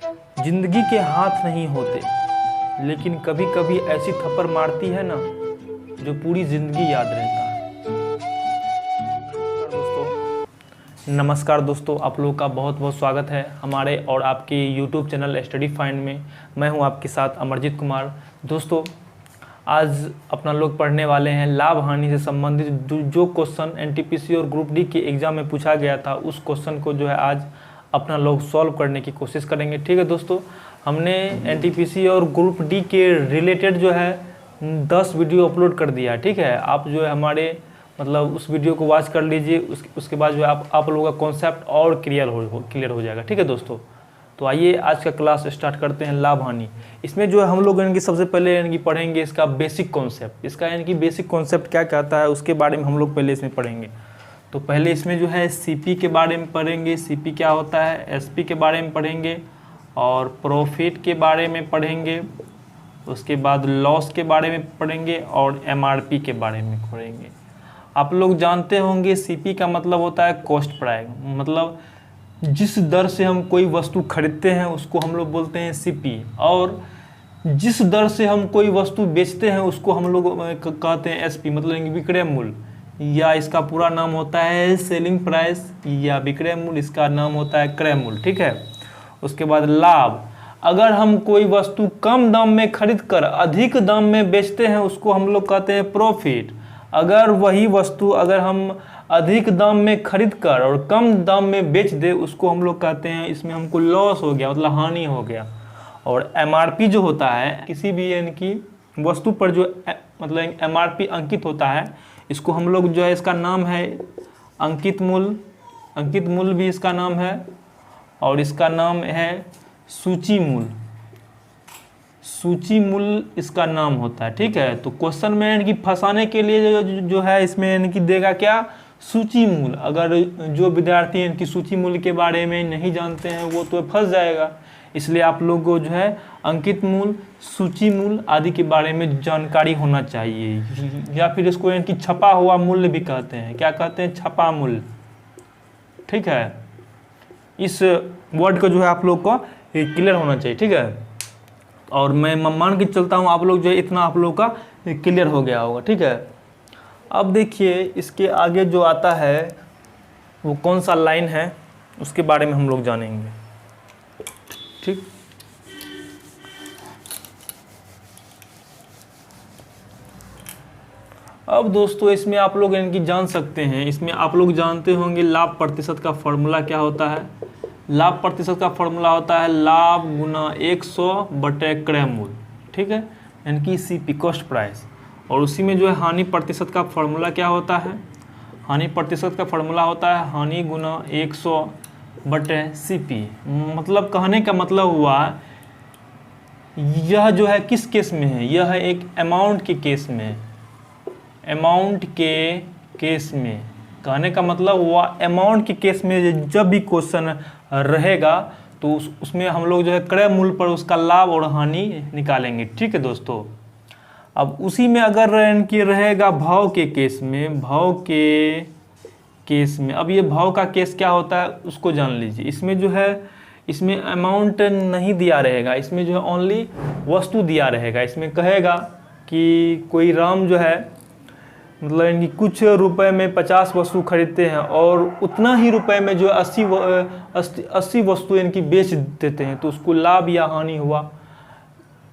जिंदगी के हाथ नहीं होते, लेकिन कभी कभी ऐसी थप्पड़ मारती है ना जो पूरी जिंदगी याद रहता है। नमस्कार दोस्तों, आप लोगों का बहुत बहुत स्वागत है हमारे और आपके YouTube चैनल स्टडी फाइंड में। मैं हूं आपके साथ अमरजीत कुमार। दोस्तों, आज अपना लोग पढ़ने वाले हैं लाभ हानि से संबंधित जो क्वेश्चन एनटीपीसी और ग्रुप डी के एग्ज़ाम में पूछा गया था, उस क्वेश्चन को जो है आज अपना लोग सॉल्व करने की कोशिश करेंगे। ठीक है दोस्तों, हमने एनटीपीसी और ग्रुप डी के रिलेटेड जो है 10 वीडियो अपलोड कर दिया है। ठीक है, आप जो है हमारे उस वीडियो को वॉच कर लीजिए, उसके बाद जो है आप लोगों का कॉन्सेप्ट और क्लियर हो जाएगा। ठीक है दोस्तों, तो आइए आज का क्लास स्टार्ट करते हैं। लाभ हानि, इसमें जो है हम लोग यानी कि सबसे पहले यानी कि पढ़ेंगे इसका बेसिक कॉन्सेप्ट। इसका यानी कि बेसिक कॉन्सेप्ट क्या कहता है उसके बारे में हम लोग पहले इसमें पढ़ेंगे। तो पहले इसमें जो है सीपी के बारे में पढ़ेंगे, सीपी क्या होता है, एसपी के बारे में पढ़ेंगे और प्रॉफिट के बारे में पढ़ेंगे। उसके बाद लॉस के बारे में पढ़ेंगे और एमआरपी के बारे में पढ़ेंगे। आप लोग जानते होंगे सीपी का मतलब होता है कॉस्ट प्राइस, मतलब जिस दर से हम कोई वस्तु खरीदते हैं उसको हम लोग बोलते हैं सीपी, और जिस दर से हम कोई वस्तु बेचते हैं उसको हम लोग कहते हैं एसपी, मतलब विक्रय मूल्य, या इसका पूरा नाम होता है सेलिंग प्राइस, या विक्रय मूल्य इसका नाम होता है क्रय मूल्य। ठीक है, उसके बाद लाभ, अगर हम कोई वस्तु कम दाम में खरीद कर अधिक दाम में बेचते हैं उसको हम लोग कहते हैं प्रॉफिट। अगर वही वस्तु अगर हम अधिक दाम में खरीद कर और कम दाम में बेच दे उसको हम लोग कहते हैं, इसमें हमको लॉस हो गया, मतलब हानि हो गया। और एमआरपी जो होता है, किसी भी यानी कि वस्तु पर जो मतलब एमआरपी अंकित होता है, इसको हम लोग जो है इसका नाम है अंकित मूल्य। अंकित मूल्य भी इसका नाम है और इसका नाम है सूची मूल्य। सूची मूल्य इसका नाम होता है। ठीक है, तो क्वेश्चन में यानी कि फंसाने के लिए जो है इसमें यानी कि देगा क्या, सूची मूल्य। अगर जो विद्यार्थी इनकी सूची मूल्य के बारे में नहीं जानते हैं वो तो फंस जाएगा, इसलिए आप लोग को जो है अंकित मूल्य, सूची मूल्य आदि के बारे में जानकारी होना चाहिए। या फिर इसको यानी कि छपा हुआ मूल्य भी कहते हैं। क्या कहते हैं, छपा मूल्य। ठीक है, इस वर्ड को जो है आप लोग को क्लियर होना चाहिए। ठीक है, और मैं मान के चलता हूँ आप लोग जो है इतना आप लोग का क्लियर हो गया होगा। ठीक है, अब देखिए इसके आगे जो आता है वो कौन सा लाइन है उसके बारे में हम लोग जानेंगे। ठीक, अब दोस्तों इसमें आप लोग यानी कि जान सकते हैं, इसमें आप लोग जानते होंगे लाभ प्रतिशत का फॉर्मूला क्या होता है। लाभ प्रतिशत का फॉर्मूला होता है लाभ गुना 100 बटे क्रय मूल्य। ठीक है, यानी कि सीपी कॉस्ट प्राइस। और उसी में जो है हानि प्रतिशत का फॉर्मूला क्या होता है, हानि प्रतिशत का फॉर्मूला होता है हानि गुना 100 बटे सीपी। मतलब कहने का मतलब हुआ यह जो है किस केस में है, यह है एक अमाउंट के केस में है। अमाउंट के केस में कहने का मतलब हुआ अमाउंट के केस में जब भी क्वेश्चन रहेगा तो उसमें हम लोग जो है क्रय मूल्य पर उसका लाभ और हानि निकालेंगे। ठीक है दोस्तों, अब उसी में अगर इनकी रहेगा भाव के केस में, भाव के केस में, अब ये भाव का केस क्या होता है उसको जान लीजिए। इसमें जो है इसमें अमाउंट नहीं दिया रहेगा, इसमें जो है ओनली वस्तु दिया रहेगा। इसमें कहेगा कि कोई राम जो है मतलब इनकी कुछ रुपए में 50 वस्तु खरीदते हैं और उतना ही रुपए में जो 80 वस्तु इनकी बेच देते हैं, तो उसको लाभ या हानि हुआ।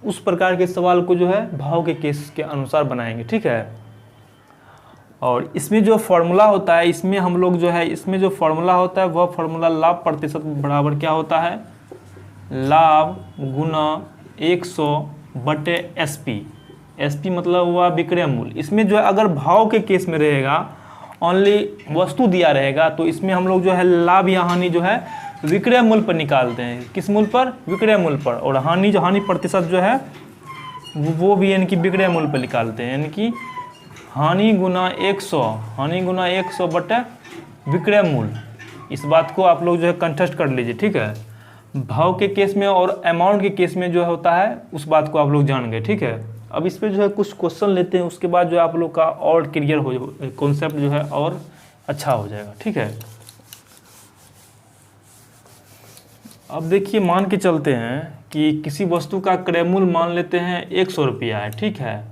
उस प्रकार के सवाल को जो है भाव के केस के अनुसार बनाएंगे। ठीक है, और इसमें जो फॉर्मूला होता है, इसमें हम लोग जो है इसमें जो फॉर्मूला होता है वह फॉर्मूला लाभ प्रतिशत बराबर क्या होता है, लाभ गुना 100 बटे एसपी। एसपी मतलब हुआ विक्रय मूल्य। इसमें जो है अगर भाव के केस में रहेगा, ओनली वस्तु दिया रहेगा, तो इसमें हम लोग जो है लाभ या हानि जो है विक्रय मूल्य पर निकालते हैं। किस मूल्य पर, विक्रय मूल्य पर। और हानि जो हानि प्रतिशत जो है वो भी यानी कि विक्रय मूल्य पर निकालते हैं, यानी कि हानि गुना 100, हानि गुना 100 बटे विक्रय मूल्य। इस बात को आप लोग जो है कंठस्थ कर लीजिए। ठीक है, भाव के केस में और अमाउंट के केस में जो होता है उस बात को आप लोग जान गए। ठीक है, अब इस पे जो है कुछ क्वेश्चन लेते हैं, उसके बाद जो है आप लोग का और क्लियर हो कॉन्सेप्ट जो है और अच्छा हो जाएगा। ठीक है, अब देखिए मान के चलते हैं कि किसी वस्तु का क्रय मूल्य मान लेते हैं 100 रुपया है, ठीक है,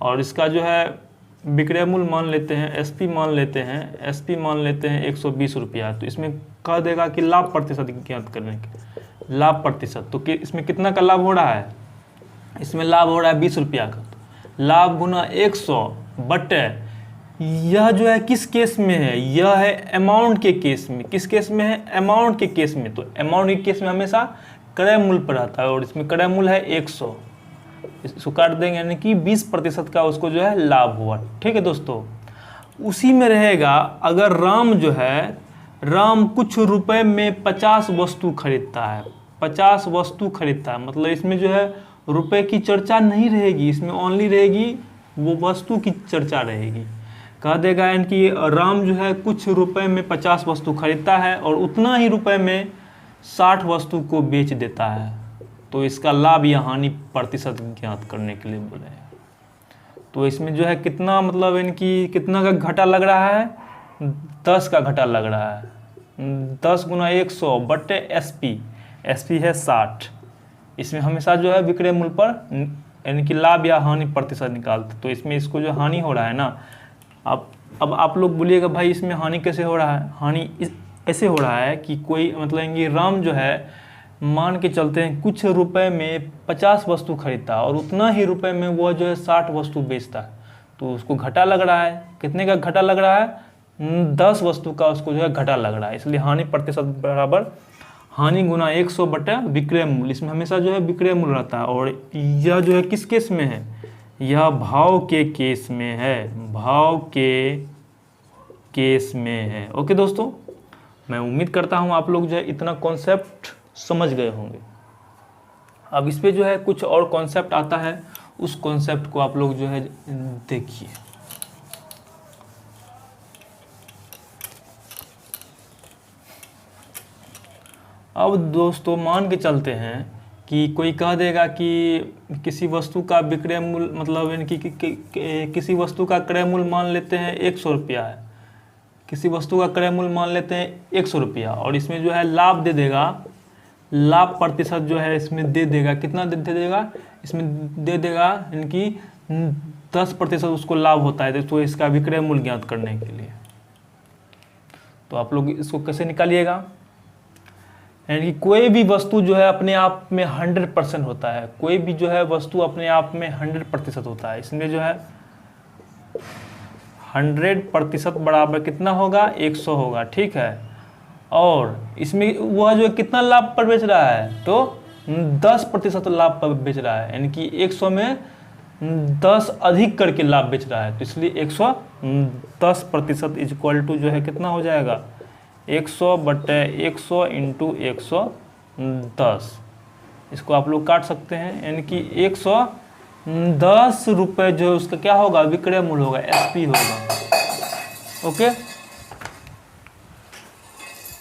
और इसका जो है विक्रय मूल्य मान लेते हैं एसपी मान लेते हैं 120 रुपया। तो इसमें कह देगा कि लाभ प्रतिशत ज्ञात करने के, लाभ प्रतिशत। तो इसमें कितना का लाभ हो रहा है, इसमें लाभ हो रहा है 20 रुपया का। तो लाभ गुना 100 बटे, यह जो है किस केस में है, यह है अमाउंट के केस में। किस केस में है, अमाउंट के केस में। तो अमाउंट के केस में हमेशा क्रय मूल्य पर आता है, और इसमें क्रय मूल्य है 100, इसको काट देंगे, यानी कि 20% का उसको जो है लाभ हुआ। ठीक है दोस्तों, उसी में रहेगा अगर राम जो है, राम कुछ रुपए में 50 वस्तु खरीदता है, 50 वस्तु खरीदता है, मतलब इसमें जो है रुपए की चर्चा नहीं रहेगी, इसमें ओनली रहेगी वो वस्तु की चर्चा रहेगी। कह देगा यानी कि राम जो है कुछ रुपए में 50 वस्तु खरीदता है और उतना ही रुपए में 60 वस्तु को बेच देता है। तो इसका लाभ या हानि प्रतिशत ज्ञात करने के लिए बोले हैं। तो इसमें जो है कितना, मतलब इनकी कितना का घाटा लग रहा है, 10 का घाटा लग रहा है। 10 गुना 100 बटे एसपी है 60। इसमें हमेशा जो है विक्रय मूल्य पर यानी कि लाभ या हानि प्रतिशत निकालते। तो इसमें इसको जो हानि हो रहा है ना, अब आप लोग बोलिएगा भाई इसमें हानि कैसे हो रहा है। हानि ऐसे हो रहा है कि कोई मतलब कि राम जो है मान के चलते हैं कुछ रुपए में 50 वस्तु खरीदता है और उतना ही रुपए में वो जो है 60 वस्तु बेचता है। तो उसको घाटा लग रहा है। कितने का घाटा लग रहा है, 10 वस्तु का उसको जो है घाटा लग रहा है। इसलिए हानि प्रतिशत बराबर हानि गुना 100 बटा विक्रय मूल्य। इसमें हमेशा जो है विक्रय मूल्य रहता है, और यह जो है किस केस में है, यह भाव के केस में है, भाव के केस में है। ओके दोस्तों, मैं उम्मीद करता हूँ आप लोग जो है इतना कॉन्सेप्ट समझ गए होंगे। अब इस पे जो है कुछ और कॉन्सेप्ट आता है, उस कॉन्सेप्ट को आप लोग जो है देखिए। अब दोस्तों मान के चलते हैं कि कोई कह देगा कि किसी वस्तु का विक्रय मूल्य, मतलब यानी कि किसी वस्तु का क्रय मूल्य मान लेते हैं 100 रुपया है, किसी वस्तु का क्रय मूल्य मान लेते हैं 100 रुपया, और इसमें जो है लाभ दे देगा, लाभ प्रतिशत जो है इसमें दे देगा। कितना दे देगा, इसमें दे देगा यानी कि 10% उसको लाभ होता है। तो इसका विक्रय मूल्य ज्ञात करने के लिए तो आप लोग इसको कैसे निकालिएगा, यानी कि कोई भी वस्तु जो है अपने आप में 100% होता है, कोई भी जो है वस्तु अपने आप में 100% होता है। इसमें जो है 100% बराबर कितना होगा, 100 होगा, ठीक है। और इसमें वह जो है कितना लाभ पर बेच रहा है, तो 10% लाभ पर बेच रहा है, यानी कि 100 में 10 अधिक करके लाभ बेच रहा है। तो इसलिए 110% इक्वल टू जो है कितना हो जाएगा, 100 बटे 100 इंटू 110। इसको आप लोग काट सकते हैं, यानी कि 110 रुपये जो है उसका क्या होगा, विक्रय मूल्य होगा, एसपी होगा। ओके,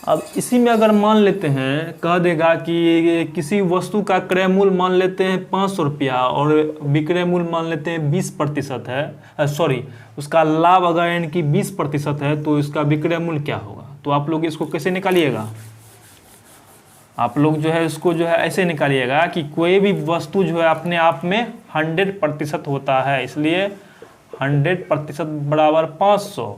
अब इसी में अगर मान लेते हैं, कह देगा कि किसी वस्तु का क्रय मूल्य मान लेते हैं 500 रुपया और विक्रय मूल्य मान लेते हैं 20% है, सॉरी उसका लाभ अगर यानी कि 20% है, तो इसका विक्रय मूल्य क्या होगा। तो आप लोग इसको कैसे निकालिएगा, आप लोग जो है इसको जो है ऐसे निकालिएगा कि कोई भी वस्तु जो है अपने आप में 100% होता है, इसलिए 100% बराबर 500।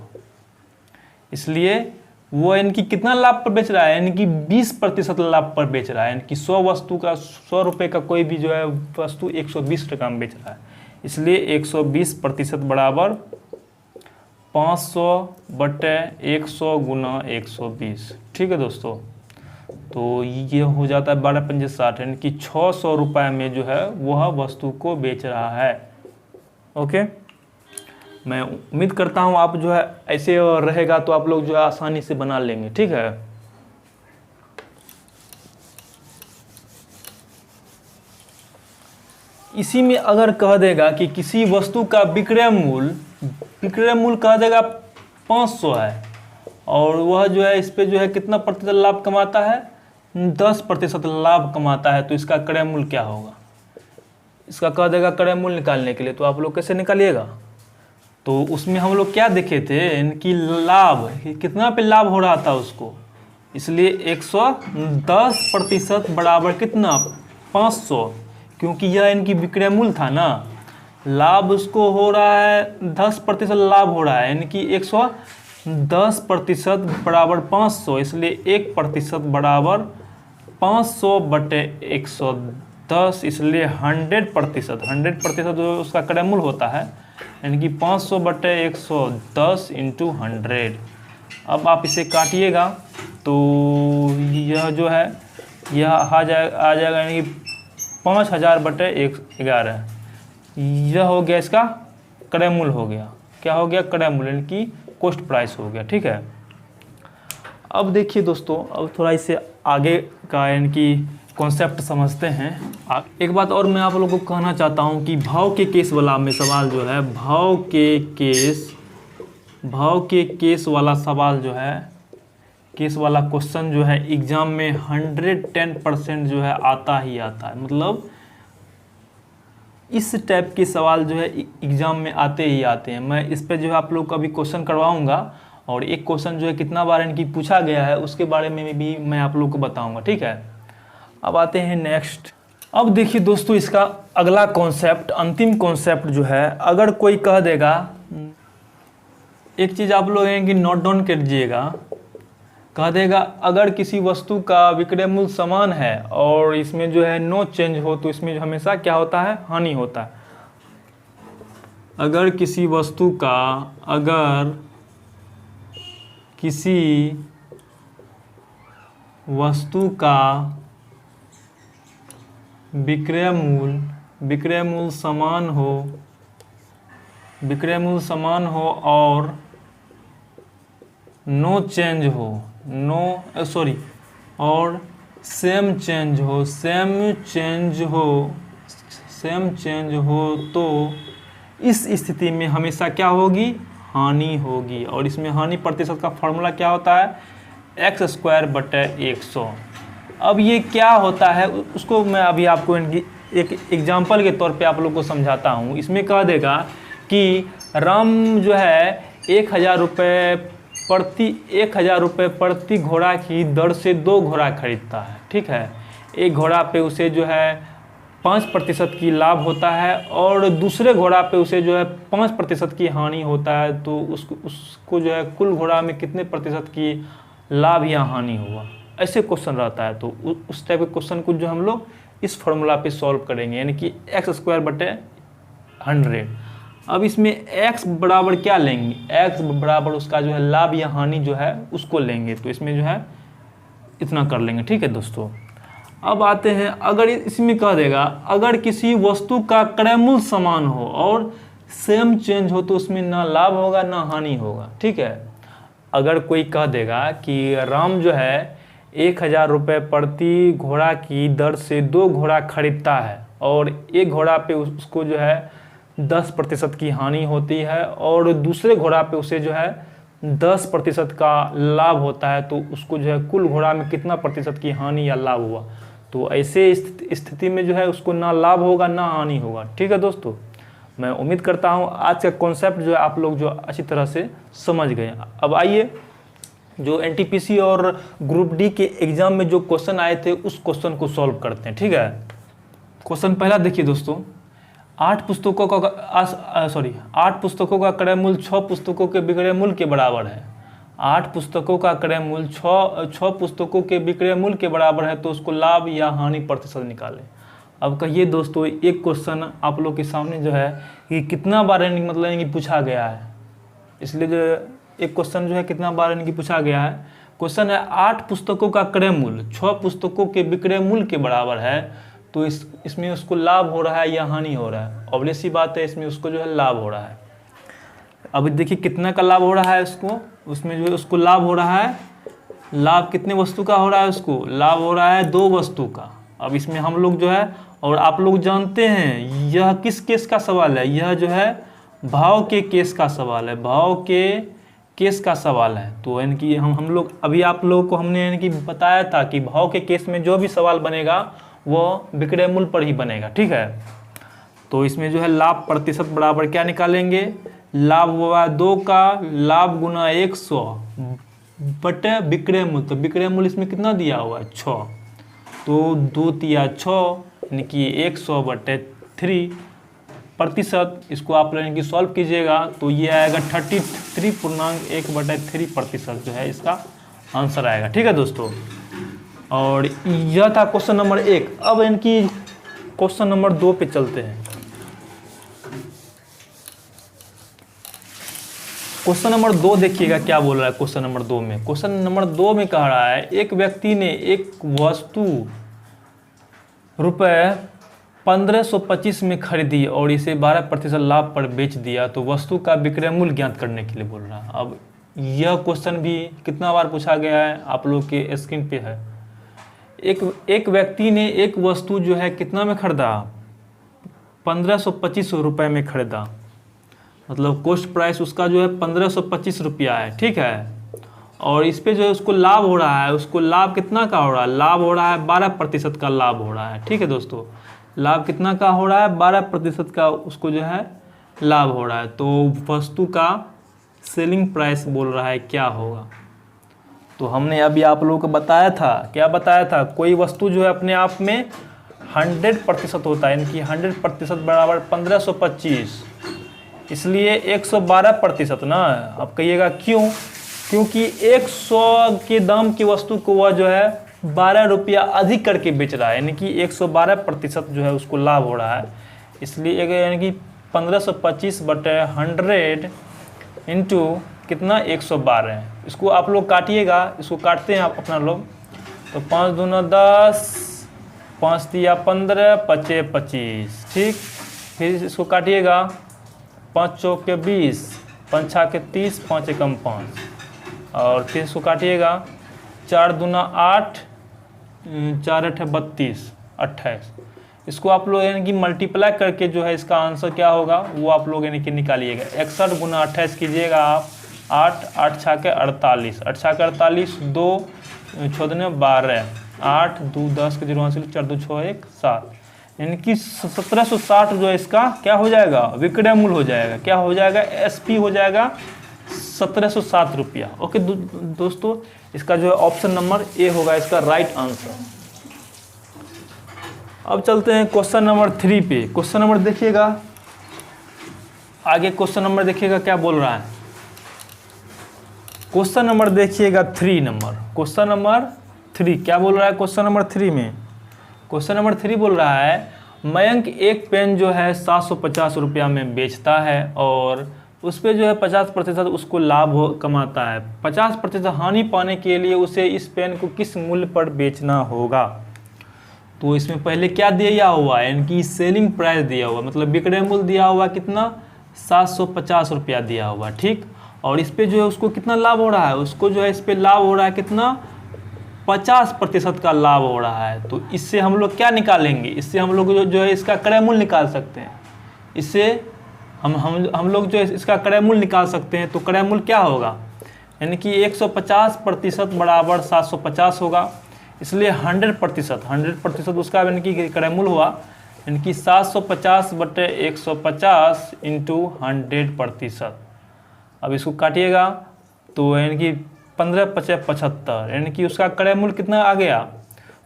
इसलिए वो यानी कि कितना लाभ पर बेच रहा है, यानी कि 20% लाभ पर बेच रहा है, यानी कि 100 वस्तु का 100 रुपये का कोई भी जो है वस्तु 120 टका में बेच रहा है। इसलिए 120% बराबर 500 बटे 100 गुना 120। ठीक है दोस्तों, तो ये हो जाता है 12 पंजे 60, यानी कि 600 रुपये में जो है वह वस्तु को बेच रहा है। ओके, मैं उम्मीद करता हूँ आप जो है ऐसे रहेगा तो आप लोग जो है आसानी से बना लेंगे। ठीक है, इसी में अगर कह देगा कि किसी वस्तु का विक्रय मूल्य कह देगा 500 है, और वह जो है इस पे जो है कितना प्रतिशत लाभ कमाता है, 10% लाभ कमाता है। तो इसका क्रय मूल्य क्या होगा, इसका कह देगा क्रय मूल्य निकालने के लिए। तो आप लोग कैसे निकालिएगा, तो उसमें हम लोग क्या देखे थे, इनकी लाभ कितना पे लाभ हो रहा था उसको, इसलिए 110% बराबर कितना 500, क्योंकि यह इनकी विक्रय मूल्य था ना। लाभ उसको हो रहा है 10% लाभ हो रहा है, यानी कि 110% बराबर 500, इसलिए 1% बराबर 500/110, इसलिए 100% जो उसका क्रय मूल्य होता है, यानी कि 500/110 × 100। अब आप इसे काटिएगा तो यह जो है यह आ जाएगा यानी कि 5000/11, यह हो गया इसका क्रय मूल्य हो गया। क्या हो गया? क्रय मूल्य, यानी कि कॉस्ट प्राइस हो गया। ठीक है, अब देखिए दोस्तों, अब थोड़ा इससे आगे का यानी कि कॉन्सेप्ट समझते हैं। एक बात और मैं आप लोगों को कहना चाहता हूं कि भाव के केस वाला में सवाल जो है, भाव के केस वाला सवाल जो है, केस वाला क्वेश्चन जो है एग्जाम में 110% जो है आता ही आता है। मतलब इस टाइप के सवाल जो है एग्जाम में आते ही आते हैं। मैं इस पे जो है आप लोग का भी क्वेश्चन करवाऊंगा, और एक क्वेश्चन जो है कितना बार इनकी पूछा गया है उसके बारे में भी मैं आप लोग को बताऊंगा। ठीक है, अब आते हैं नेक्स्ट। अब देखिए दोस्तों, इसका अगला कॉन्सेप्ट, अंतिम कॉन्सेप्ट जो है, अगर कोई कह देगा, एक चीज़ आप लोग हैं कि नोट डाउन कर लीजिएगा, कह देगा अगर किसी वस्तु का विक्रय मूल्य समान है और इसमें जो है नो चेंज हो, तो इसमें हमेशा क्या होता है? हानि होता है। अगर किसी वस्तु का विक्रय मूल्य समान हो और नो चेंज हो, और सेम चेंज हो, तो इस स्थिति में हमेशा क्या होगी? हानि होगी। और इसमें हानि प्रतिशत का फॉर्मूला क्या होता है? x²/100। अब ये क्या होता है उसको मैं अभी आपको इनकी एक एग्जाम्पल के तौर पे आप लोग को समझाता हूँ। इसमें कह देगा कि राम जो है 1000 रुपये प्रति घोड़ा की दर से 2 घोड़ा खरीदता है। ठीक है, एक घोड़ा पे उसे जो है 5% की लाभ होता है और दूसरे घोड़ा पे उसे जो है 5% की हानि होता है, तो उसको जो है कुल घोड़ा में कितने प्रतिशत की लाभ या हानि हुआ, ऐसे क्वेश्चन रहता है। तो उस टाइप के क्वेश्चन को जो हम लोग इस फॉर्मूला पे सॉल्व करेंगे, यानी कि x²/100। अब इसमें x बराबर क्या लेंगे? x बराबर उसका जो है लाभ या हानि जो है उसको लेंगे, तो इसमें जो है इतना कर लेंगे। ठीक है दोस्तों, अब आते हैं, अगर इसमें कह देगा अगर किसी वस्तु का क्रय मूल्य समान हो और सेम चेंज हो, तो उसमें ना लाभ होगा ना हानि होगा। ठीक है, अगर कोई कह देगा कि राम जो है 1000 रुपये प्रति घोड़ा की दर से 2 घोड़ा खरीदता है और एक घोड़ा पे उसको जो है 10% की हानि होती है और दूसरे घोड़ा पे उसे जो है 10% का लाभ होता है, तो उसको जो है कुल घोड़ा में कितना प्रतिशत की हानि या लाभ हुआ, तो ऐसे स्थिति में जो है उसको ना लाभ होगा ना हानि होगा। ठीक है दोस्तों, मैं उम्मीद करता हूँ आज का कॉन्सेप्ट जो है आप लोग जो अच्छी तरह से समझ गए। अब आइए, जो एनटीपीसी और ग्रुप डी के एग्जाम में जो क्वेश्चन आए थे उस क्वेश्चन को सॉल्व करते हैं। ठीक है, क्वेश्चन पहला देखिए दोस्तों, 8 पुस्तकों का क्रय मूल्य 6 पुस्तकों के विक्रय मूल्य के बराबर है। 8 पुस्तकों का क्रय मूल्य 6 पुस्तकों के विक्रय मूल्य के बराबर है, तो उसको लाभ या हानि प्रतिशत निकालें। अब कहिए दोस्तों, एक क्वेश्चन आप लोग के सामने जो है कि कितना बार मतलब इनकी पूछा गया है, इसलिए जो एक क्वेश्चन जो है कितना बार इनकी पूछा गया है। क्वेश्चन है 8 पुस्तकों का क्रय मूल्य 6 पुस्तकों के विक्रय मूल्य के बराबर है, तो इसमें उसको लाभ हो रहा है या हानि हो रहा है? ऑब्वियस सी बात है, इसमें उसको जो है लाभ हो रहा है। अब देखिए कितना का लाभ हो रहा है उसको, उसमें जो है उसको लाभ हो रहा है, लाभ कितने वस्तु का हो रहा है? उसको लाभ हो रहा है 2 वस्तु का। अब इसमें हम लोग जो है, और आप लोग जानते हैं यह किस केस का सवाल है, यह जो है भाव के केस का सवाल है, भाव के केस का सवाल है। तो यानी कि हम लोग अभी आप लोगों को हमने यानी कि बताया था कि भाव के केस में जो भी सवाल बनेगा वो विक्रय मूल्य पर ही बनेगा। ठीक है, तो इसमें जो है लाभ प्रतिशत बराबर क्या निकालेंगे? लाभ हुआ 2 का, लाभ गुना 100 बटे विक्रय मूल्य, तो विक्रय मूल्य इसमें कितना दिया हुआ है 6, तो 2 तिया 6 यानी कि 100/3%। इसको आप यानी कि सॉल्व कीजिएगा तो ये आएगा 33.1/3% जो है इसका आंसर आएगा। ठीक है दोस्तों, और यह था क्वेश्चन नंबर 1। अब इनकी क्वेश्चन नंबर 2 पे चलते हैं। क्वेश्चन नंबर 2 देखिएगा क्या बोल रहा है। क्वेश्चन नंबर 2 में, क्वेश्चन नंबर 2 में कह रहा है एक व्यक्ति ने एक वस्तु रुपए 1525 में खरीदी और इसे 12% लाभ पर बेच दिया, तो वस्तु का विक्रय मूल्य ज्ञात करने के लिए बोल रहा है। अब यह क्वेश्चन भी कितना बार पूछा गया है आप लोग के स्क्रीन पे है। एक व्यक्ति ने एक वस्तु जो है कितना में खरीदा, 1525 रुपये में खरीदा, मतलब कॉस्ट प्राइस उसका जो है 1525 रुपया है। ठीक है, और इस पे जो है उसको लाभ हो रहा है, उसको लाभ कितना का हो रहा है, लाभ हो रहा है 12% का लाभ हो रहा है। ठीक है दोस्तों, लाभ कितना का हो रहा है, 12% का उसको जो है लाभ हो रहा है। तो वस्तु का सेलिंग प्राइस बोल रहा है क्या होगा। तो हमने अभी आप लोगों को बताया था, क्या बताया था, कोई वस्तु जो है अपने आप में 100% होता है, यानी कि 100% बराबर 1525, इसलिए 112% ना। अब कहिएगा क्यों, क्योंकि 100 के दाम की वस्तु को वह जो है 12 रुपया अधिक करके बेच रहा है, यानी कि 112% जो है उसको लाभ हो रहा है। इसलिए यानी कि 1525/100 इंटू कितना 112। इसको आप लोग काटिएगा, इसको काटते हैं आप अपना लोग, तो 5 दूना 10, 5 तिया 15, 5 25। ठीक, फिर इसको काटिएगा, 5 चौके 20, 5 छाके 30, 5 एकम 5, और फिर इसको काटिएगा, 4 दूना 8, 4 8 32, 28। इसको आप लोग यानी कि मल्टीप्लाई करके जो है इसका आंसर क्या होगा वो आप लोग यानी कि निकालिएगा। 61 गुना 28 कीजिएगा आप, 8 8 छाके 48, 8 छाके 48, 2 14 12, 8 2 10 के 0 4 2 6 1 7, यानी कि 1760 जो है इसका क्या हो जाएगा, विक्रय मूल्य हो जाएगा। क्या हो जाएगा, एसपी हो जाएगा 1760 रुपया। ओके दोस्तों, इसका जो है ऑप्शन नंबर ए होगा इसका राइट आंसर। अब चलते हैं क्वेश्चन नंबर 3 पे। क्वेश्चन नंबर देखिएगा, आगे क्वेश्चन नंबर देखिएगा क्या बोल रहा है। क्वेश्चन नंबर देखिएगा 3 नंबर, क्वेश्चन नंबर 3 क्या बोल रहा है। क्वेश्चन नंबर 3 में, क्वेश्चन नंबर 3 बोल रहा है मयंक एक पेन जो है 750 रुपया में बेचता है और उस पर जो है 50% उसको लाभ कमाता है। 50% हानि पाने के लिए उसे इस पेन को किस मूल्य पर बेचना होगा। तो इसमें पहले क्या दिया हुआ है, यानी कि सेलिंग प्राइस दिया हुआ, मतलब विक्रय मूल्य दिया हुआ कितना 750 रुपया दिया हुआ। ठीक, और इस पे जो है उसको कितना लाभ हो रहा है, उसको जो है इस पे लाभ हो रहा है कितना 50% का लाभ हो रहा है। तो इससे हम लोग क्या निकालेंगे, इससे हम लोग जो है इसका क्रय मूल्य निकाल सकते हैं। इससे हम लोग जो है इसका क्रय मूल्य निकाल सकते हैं। तो क्रय मूल्य क्या होगा, यानी कि 150% बराबर 750 होगा, इसलिए 100% उसका यानी कि क्रय मूल्य हुआ, यानी कि 750/150 इंटू 100%। अब इसको काटिएगा तो यानी कि 15 5 75, यानी कि उसका क्रय मूल्य कितना आ गया,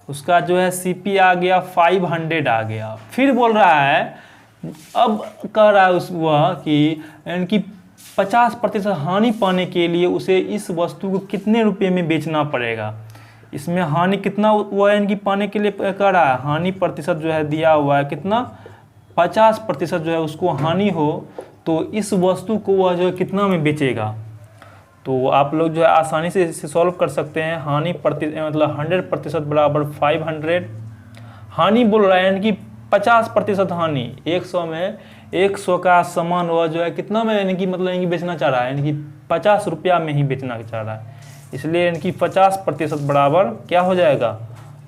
उसका जो है सीपी आ गया 500 आ गया। फिर बोल रहा है, अब कह रहा है वह कि यानी कि 50% हानि पाने के लिए उसे इस वस्तु को कितने रुपये में बेचना पड़ेगा। इसमें हानि कितना हुआ है, यानी कि पाने के लिए कह रहा है हानि प्रतिशत जो है दिया हुआ है कितना 50% जो है उसको हानि हो, तो इस वस्तु को वह जो है कितना में बेचेगा। तो आप लोग जो है आसानी से इसे सॉल्व कर सकते हैं। हानि मतलब 100% बराबर 500, हानि बोल रहा है यानी कि 50% हानि, 100 में 100 का सामान वह जो है कितना में यानी कि मतलब यानी कि बेचना चाह रहा है, यानी कि 50 रुपया में ही बेचना चाह रहा है। इसलिए यानी कि 50% बराबर क्या हो जाएगा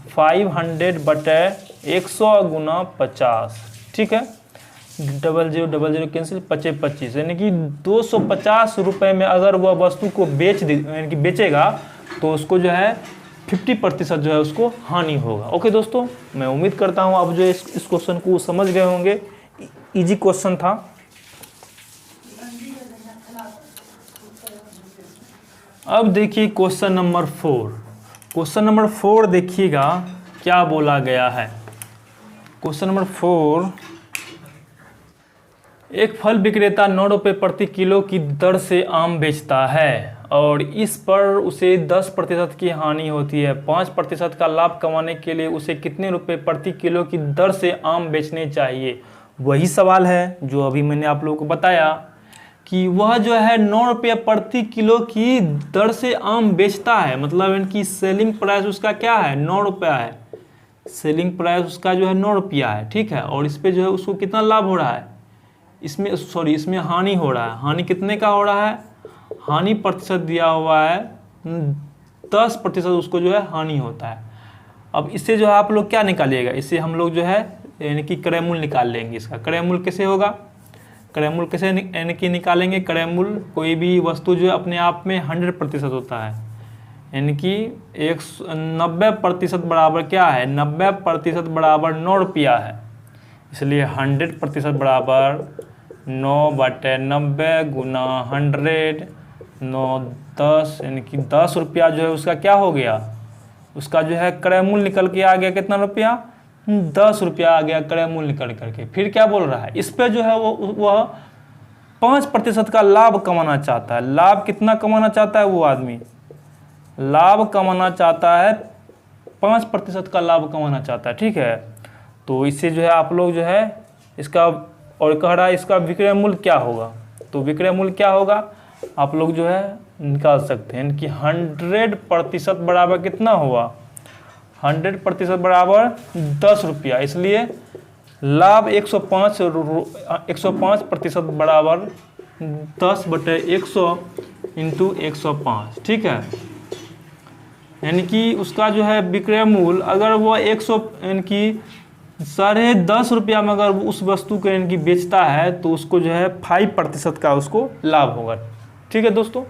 500/100 गुना 50। ठीक है, 0000 कैंसिल, 25 25, यानी कि 250 रुपये में अगर वह वस्तु को यानी कि बेचेगा तो उसको जो है 50% जो है उसको हानि होगा। ओके दोस्तों, मैं उम्मीद करता हूँ आप जो इस क्वेश्चन को समझ गए होंगे। इजी क्वेश्चन था। अब देखिए क्वेश्चन नंबर 4। क्वेश्चन नंबर 4 देखिएगा क्या बोला गया है। क्वेश्चन नंबर 4, एक फल विक्रेता 9 रुपये प्रति किलो की दर से आम बेचता है और इस पर उसे 10% की हानि होती है। 5% का लाभ कमाने के लिए उसे कितने रुपए प्रति किलो की दर से आम बेचने चाहिए। वही सवाल है जो अभी मैंने आप लोगों को बताया कि वह जो है 9 रुपये प्रति किलो की दर से आम बेचता है, मतलब इनकी सेलिंग प्राइस उसका क्या है, 9 रुपया है। सेलिंग प्राइस उसका जो है 9 रुपया है, ठीक है। और इस पे जो है उसको कितना लाभ हो रहा है, इसमें हानि हो रहा है। हानि कितने का हो रहा है, हानि प्रतिशत दिया हुआ है 10% उसको जो है हानि होता है। अब इससे जो है आप लोग क्या निकालिएगा, इससे हम लोग जो है यानी कि क्रय मूल्य निकाल लेंगे। इसका क्रय मूल्य कैसे होगा, क्रय मूल्य कैसे यानी कि निकालेंगे। क्रय मूल्य कोई भी वस्तु जो अपने आप में 100% होता है, यानी कि 90% बराबर क्या है, 90% बराबर 9 रुपया है। इसलिए 100% बराबर 9/90 गुना 100, 9 10 यानी कि 10 रुपया जो है उसका क्या हो गया, उसका जो है क्रय मूल्य निकल के आ गया कितना रुपया, 10 रुपया आ गया क्रय मूल्य निकल करके। फिर क्या बोल रहा है, इस पे जो है वह 5% का लाभ कमाना चाहता है। लाभ कितना कमाना चाहता है वो आदमी, लाभ कमाना चाहता है 5% का लाभ कमाना चाहता है, ठीक है। तो इससे जो है आप लोग जो है इसका, और कह रहा है इसका विक्रय मूल्य क्या होगा, तो विक्रय मूल्य क्या होगा आप लोग जो है निकाल सकते हैं कि 100% बराबर कितना हुआ, 100% बराबर 10 रुपया। इसलिए लाभ 105% बराबर 10/100 इंटू 105, ठीक है। यानी कि उसका जो है विक्रय मूल्य अगर वो 100 यानी कि 10.5 रुपया में अगर उस वस्तु को यानी कि बेचता है तो उसको जो है 5% का उसको लाभ होगा, ठीक है दोस्तों।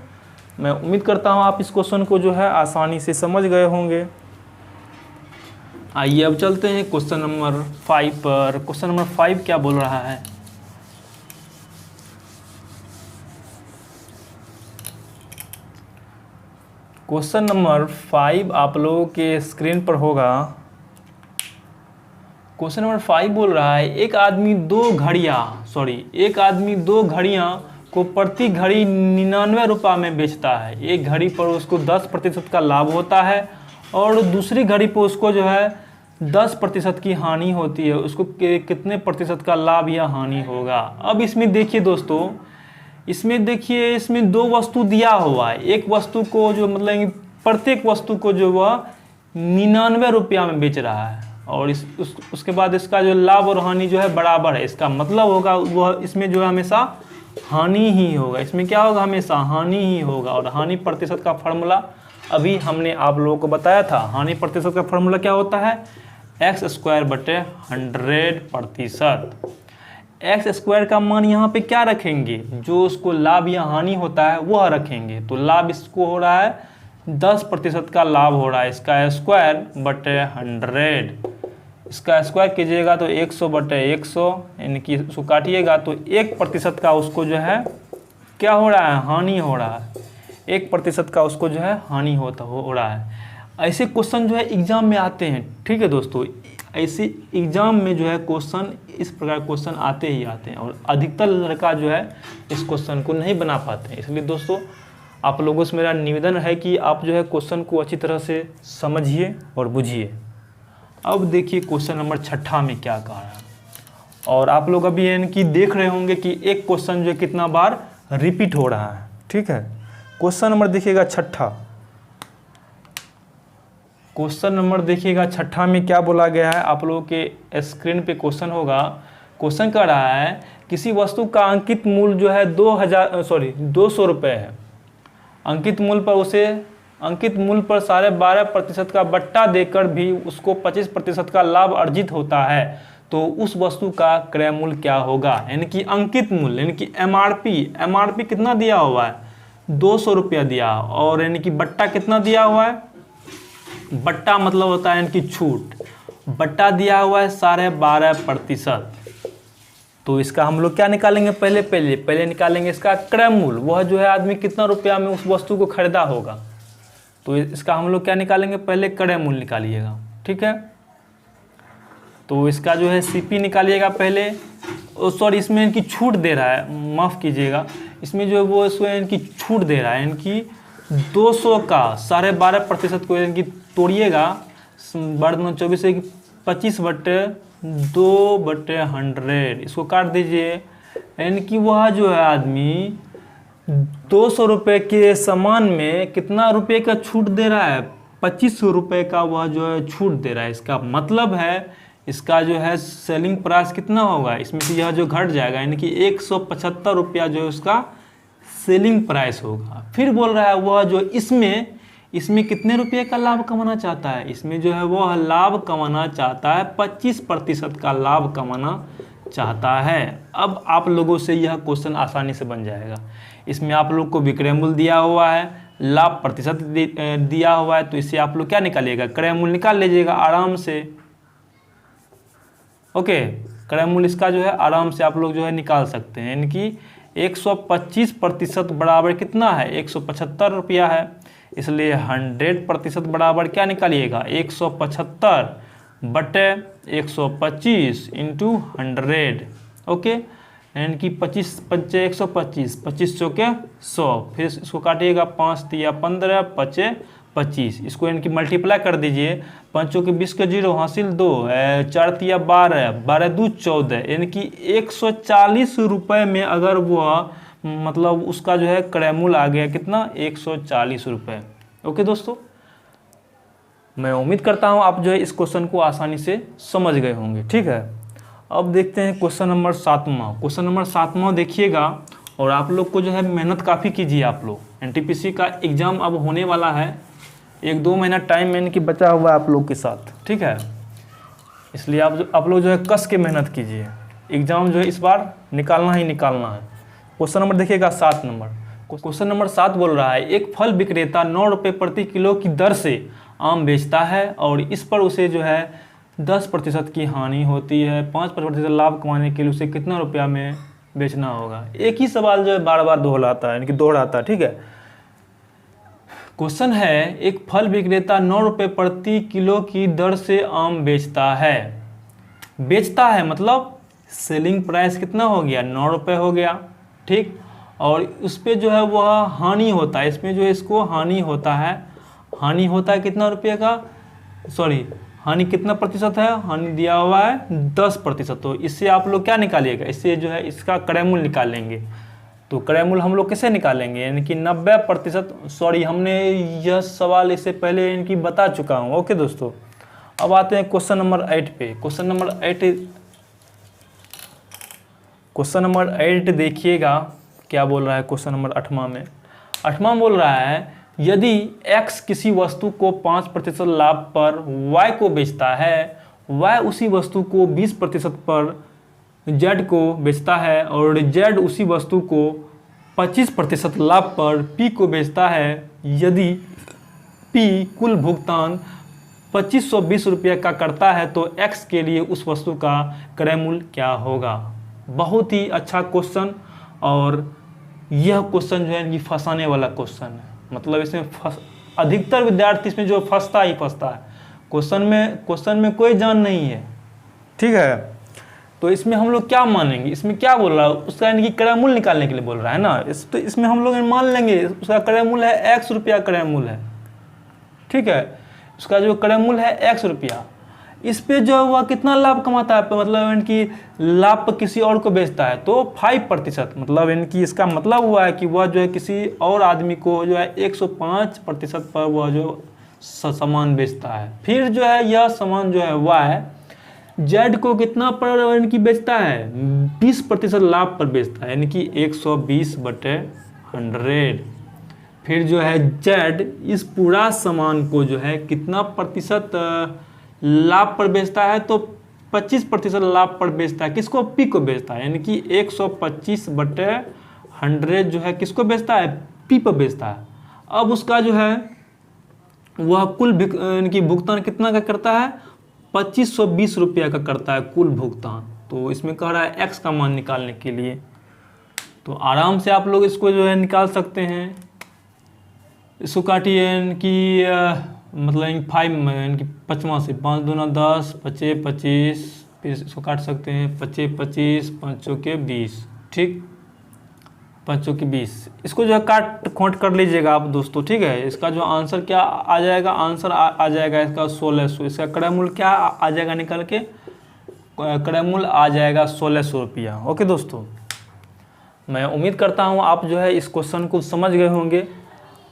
मैं उम्मीद करता हूँ आप इस क्वेश्चन को जो है आसानी से समझ गए होंगे। आइए अब चलते हैं क्वेश्चन नंबर 5 पर। क्वेश्चन नंबर 5 क्या बोल रहा है, क्वेश्चन नंबर 5 आप लोगों के स्क्रीन पर होगा। क्वेश्चन नंबर 5 बोल रहा है एक आदमी दो घड़ियां को प्रति घड़ी 99 रुपये में बेचता है। एक घड़ी पर उसको 10% का लाभ होता है और दूसरी घड़ी पर उसको जो है 10% की हानि होती है। उसको कितने प्रतिशत का लाभ या हानि होगा। अब इसमें देखिए दोस्तों, इसमें 2 वस्तु दिया हुआ है। एक वस्तु को जो मतलब प्रत्येक वस्तु को जो वह 99 रुपया में बेच रहा है और उसके बाद इसका जो लाभ और हानि जो है बराबर है। इसका मतलब होगा वह इसमें जो है हमेशा हानि ही होगा। इसमें क्या होगा, हमेशा हानि ही होगा। और हानि प्रतिशत का फॉर्मूला अभी हमने आप लोगों को बताया था। हानि प्रतिशत का फॉर्मूला क्या होता है, x²/100%। x² का मान यहाँ पे क्या रखेंगे, जो उसको लाभ या हानि होता है वह रखेंगे। तो लाभ इसको हो रहा है 10% का लाभ हो रहा है। इसका स्क्वायर/100, इसका स्क्वायर कीजिएगा तो 100/100 यानी कि उसको काटिएगा तो 1% का उसको जो है क्या हो रहा है, हानि हो रहा है। 1% का उसको जो है हानि हो रहा है। ऐसे क्वेश्चन जो है एग्जाम में आते हैं, ठीक है दोस्तों। ऐसे एग्जाम में जो है क्वेश्चन इस प्रकार क्वेश्चन आते ही आते हैं और अधिकतर लड़का जो है इस क्वेश्चन को नहीं बना पाते हैं। इसलिए दोस्तों आप लोगों से मेरा निवेदन है कि आप जो है क्वेश्चन को अच्छी तरह से समझिए और बुझिए। अब देखिए क्वेश्चन नंबर 6 में क्या कह रहा है। और आप लोग अभी यानी कि देख रहे होंगे कि एक क्वेश्चन जो कितना बार रिपीट हो रहा है, ठीक है। क्वेश्चन नंबर देखिएगा 6। क्वेश्चन नंबर देखिएगा 6 में क्या बोला गया है, आप लोगों के स्क्रीन पे क्वेश्चन होगा। क्वेश्चन कह रहा है किसी वस्तु का अंकित मूल्य जो है 200 रुपये है। अंकित मूल्य पर 12.5% का बट्टा देकर भी उसको 25% का लाभ अर्जित होता है, तो उस वस्तु का क्रय मूल्य क्या होगा। यानी कि अंकित मूल्य यानी कि एमआरपी कितना दिया हुआ है, 200 रुपया दिया। और यानी कि बट्टा कितना दिया हुआ है, बट्टा मतलब होता है यानी कि छूट। बट्टा दिया हुआ है 12.5%। तो इसका हम लोग क्या निकालेंगे, पहले निकालेंगे इसका क्रय मूल्य, वह जो है आदमी कितना रुपया में उस वस्तु को खरीदा होगा। तो इसका हम लोग क्या निकालेंगे, पहले क्रय मूल्य निकालिएगा, ठीक है। तो इसका जो है सीपी निकालिएगा पहले, सॉरी इसमें इनकी छूट दे रहा है, माफ़ कीजिएगा, इसमें जो है वो इसमें इनकी छूट दे रहा है, इनकी 200 का 12.5% को इनकी तोड़िएगा, 24 से 25/2/100 इसको काट दीजिए, यानी कि वह जो है आदमी 200 रुपये के सामान में कितना रुपये का छूट दे रहा है, 2500 रुपये का वह जो है छूट दे रहा है। इसका मतलब है इसका जो है सेलिंग प्राइस कितना होगा, इसमें से यह जो घट जाएगा, यानी कि 175 रुपया जो है उसका सेलिंग प्राइस होगा। फिर बोल रहा है वह जो इसमें कितने रुपये का लाभ कमाना चाहता है, इसमें जो है वह लाभ कमाना चाहता है 25% का लाभ कमाना चाहता है। अब आप लोगों से यह क्वेश्चन आसानी से बन जाएगा। इसमें आप लोग को विक्रय मूल्य दिया हुआ है, लाभ प्रतिशत दिया हुआ है, तो इससे आप लोग क्या निकालिएगा, क्रय मूल्य निकाल लीजिएगा आराम से। ओके, क्रय मूल्य इसका जो है आराम से आप लोग जो है निकाल सकते हैं, यानी कि 125% बराबर कितना है, 175 रुपया है, इसलिए 100% बराबर क्या निकालिएगा, 175/125 इंटू 100। ओके, यानी कि 25 पंचे 125, 25 चौके 100, फिर इसको काटिएगा, 5 तिया 15, 5 25, इसको यानी कि मल्टीप्लाई कर दीजिए, 5 चौके 20 के 0 हासिल 2, 4 तिया 12, 12 2 14, यानी कि 140 रुपये में अगर वह मतलब उसका जो है क्रय मूल्य आ गया कितना, 140 रुपये। ओके दोस्तों, मैं उम्मीद करता हूँ आप जो है इस क्वेश्चन को आसानी से समझ गए होंगे, ठीक है। अब देखते हैं क्वेश्चन नंबर 7वां। क्वेश्चन नंबर 7वां देखिएगा, और आप लोग को जो है मेहनत काफ़ी कीजिए। आप लोग एनटीपीसी का एग्ज़ाम अब होने वाला है, 1-2 महीना टाइम यानी कि बचा हुआ है आप लोग के साथ, ठीक है। इसलिए आप लोग जो है कस के मेहनत कीजिए, एग्ज़ाम जो है इस बार निकालना ही निकालना है। क्वेश्चन नंबर देखिएगा 7 नंबर। क्वेश्चन नंबर 7 बोल रहा है, एक फल विक्रेता 9 रुपये प्रति किलो की दर से आम बेचता है और इस पर उसे जो है 10% की हानि होती है। 5% लाभ कमाने के लिए उसे कितना रुपया में बेचना होगा। एक ही सवाल जो है बार बार दोहराता है, यानी कि दोहराता है, ठीक है। क्वेश्चन है, एक फल विक्रेता 9 रुपये प्रति किलो की दर से आम बेचता है मतलब सेलिंग प्राइस कितना हो गया, 9 रुपये हो गया, ठीक। और उस पर जो है वह हानि होता है, इसमें जो है इसको हानि होता है कितना रुपये का, सॉरी हानि कितना प्रतिशत है, हानि दिया हुआ है 10%। तो इससे आप लोग क्या निकालिएगा, इससे जो है इसका क्रय मूल्य निकालेंगे। तो क्रय मूल्य हम लोग कैसे निकालेंगे, यानी कि 90%, सॉरी हमने यह सवाल इससे पहले इनकी बता चुका हूँ। ओके दोस्तों, अब आते हैं क्वेश्चन नंबर 8 पे। क्वेश्चन नंबर 8 देखिएगा क्या बोल रहा है। क्वेश्चन नंबर 8वां में 8वां बोल रहा है, यदि x किसी वस्तु को 5% लाभ पर y को बेचता है, y उसी वस्तु को 20% पर z को बेचता है और z उसी वस्तु को 25% लाभ पर p को बेचता है, यदि p कुल भुगतान 2520 रुपये का करता है तो x के लिए उस वस्तु का क्रय मूल्य क्या होगा। बहुत ही अच्छा क्वेश्चन, और यह क्वेश्चन जो है इनकी फंसाने वाला क्वेश्चन है। मतलब इसमें अधिकतर विद्यार्थी इसमें जो फंसता है। क्वेश्चन में कोई जान नहीं है, ठीक है। तो इसमें हम लोग क्या मानेंगे, इसमें क्या बोल रहा है, उसका यानी कि क्रय मूल्य निकालने के लिए बोल रहा है ना। तो इसमें हम लोग मान लेंगे उसका क्रय मूल्य है x रुपया क्रय मूल्य है, ठीक है। उसका जो क्रय मूल्य है x रुपया, इस पे जो है वह कितना लाभ कमाता है, मतलब इनकी लाभ पर किसी और को बेचता है तो 5%, मतलब इनकी इसका मतलब हुआ है कि वह जो है किसी और आदमी को जो है 105% पर वह जो सामान बेचता है। फिर जो है यह सामान जो है वह जेड को कितना पर इनकी बेचता है, 20% लाभ पर बेचता है, यानी कि 120/100। फिर जो है जेड इस पूरा सामान को जो है कितना प्रतिशत लाभ पर बेचता है, तो 25% लाभ पर बेचता है। किसको, पी को बेचता है, यानी कि 125/100 जो है किसको बेचता है, पी पर बेचता है। अब उसका जो है वह कुल इनकी भुगतान कितना का करता है, 2520 रुपया का करता है कुल भुगतान। तो इसमें कह रहा है x का मान निकालने के लिए, तो आराम से आप लोग इसको जो है निकाल सकते हैं। इसको काटिए यानी कि मतलब यानी 5 यानी कि 5वां से 5 दूना 10, 25 25, फिर इसको काट सकते हैं 25 25, 5 चौके 20, ठीक, 5 चौके 20। इसको जो है काट खोट कर लीजिएगा आप दोस्तों, ठीक है। इसका जो आंसर क्या आ जाएगा, आंसर आ जाएगा इसका 1600। इसका क्रय मूल्य क्या आ जाएगा निकल के, क्रय मूल्य आ जाएगा 1600 रुपया। ओके दोस्तों, मैं उम्मीद करता हूँ आप जो है इस क्वेश्चन को समझ गए होंगे।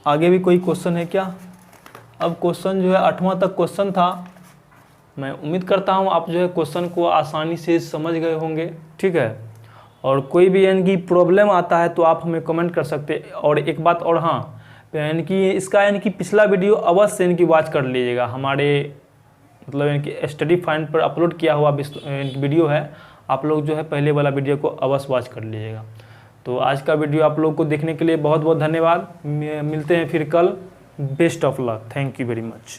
आगे भी कोई क्वेश्चन है क्या? अब क्वेश्चन जो है 8वां तक क्वेश्चन था। मैं उम्मीद करता हूँ आप जो है क्वेश्चन को आसानी से समझ गए होंगे, ठीक है। और कोई भी यानी कि प्रॉब्लम आता है तो आप हमें कमेंट कर सकते हैं। और एक बात और, हाँ, यानी कि इसका यानी कि पिछला वीडियो अवश्य यानी कि वॉच कर लीजिएगा। हमारे मतलब यानी कि स्टडी फाइंड पर अपलोड किया हुआ वीडियो है, आप लोग जो है पहले वाला वीडियो को अवश्य वॉच कर लीजिएगा। तो आज का वीडियो आप लोग को देखने के लिए बहुत बहुत धन्यवाद। मिलते हैं फिर कल। Best of luck. Thank you very much.